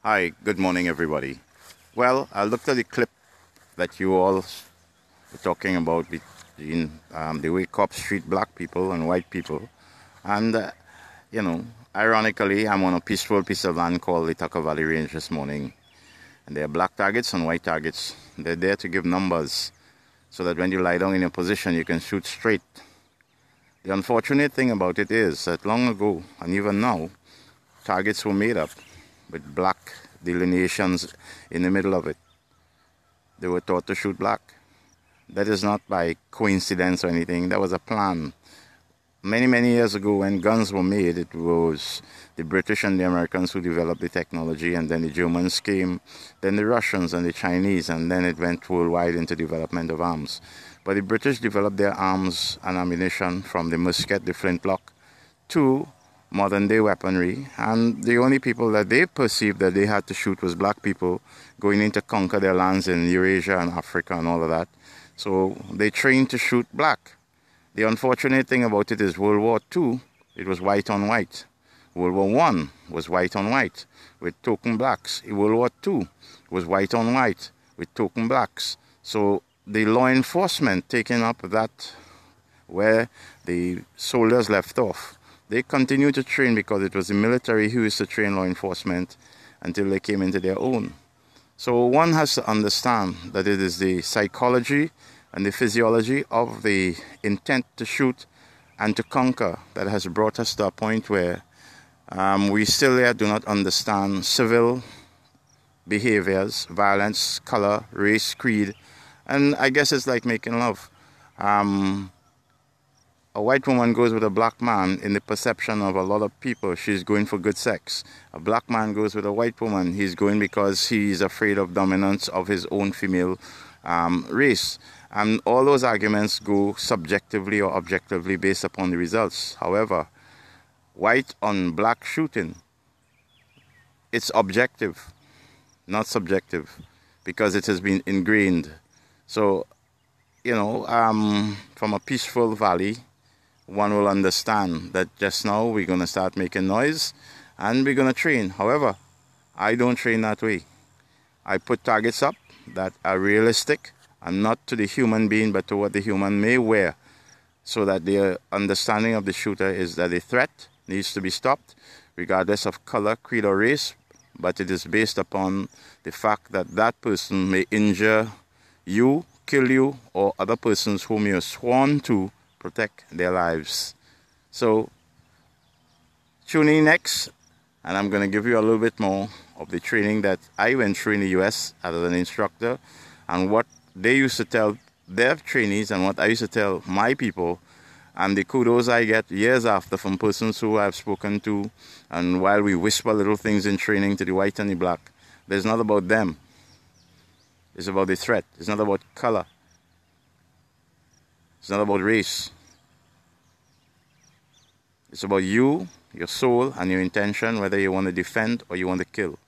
Hi, good morning, everybody. Well, I looked at the clip that you all were talking about between the Wake Up Street black people and white people. And, you know, ironically, I'm on a peaceful piece of land called the Tucker Valley Range this morning. And there are black targets and white targets. They're there to give numbers so that when you lie down in your position, you can shoot straight. The unfortunate thing about it is that long ago, and even now, targets were made up with black delineations in the middle of it. They were taught to shoot black. That is not by coincidence or anything. That was a plan. Many years ago, when guns were made, it was the British and the Americans who developed the technology, and then the Germans came, then the Russians and the Chinese, and then it went worldwide into development of arms. But the British developed their arms and ammunition from the musket, the flintlock, to modern day weaponry, and the only people that they perceived that they had to shoot was black people going in to conquer their lands in Eurasia and Africa and all of that. So they trained to shoot black. The unfortunate thing about it is World War II, it was white on white. World War I was white on white with token blacks. World War II was white on white with token blacks. So the law enforcement taking up that where the soldiers left off, they continued to train because it was the military who used to train law enforcement until they came into their own. So one has to understand that it is the psychology and the physiology of the intent to shoot and to conquer that has brought us to a point where we still yet do not understand civil behaviors, violence, color, race, creed, and I guess it's like making love. A white woman goes with a black man, in the perception of a lot of people, she's going for good sex. A black man goes with a white woman, he's going because he's afraid of dominance of his own female race. And all those arguments go subjectively or objectively based upon the results. However, white on black shooting, it's objective, not subjective, because it has been ingrained. So, from a peaceful valley, one will understand that just now we're going to start making noise and we're going to train. However, I don't train that way. I put targets up that are realistic and not to the human being but to what the human may wear, so that the understanding of the shooter is that the threat needs to be stopped regardless of color, creed or race, but it is based upon the fact that that person may injure you, kill you, or other persons whom you are sworn to protect their lives. So tune in next, and I'm going to give you a little bit more of the training that I went through in the US as an instructor, and what they used to tell their trainees and what I used to tell my people, and the kudos I get years after from persons who I've spoken to. And while we whisper little things in training to the white and the black, it's not about them. It's about the threat. It's not about color. It's not about race. It's about you, your soul, and your intention, whether you want to defend or you want to kill.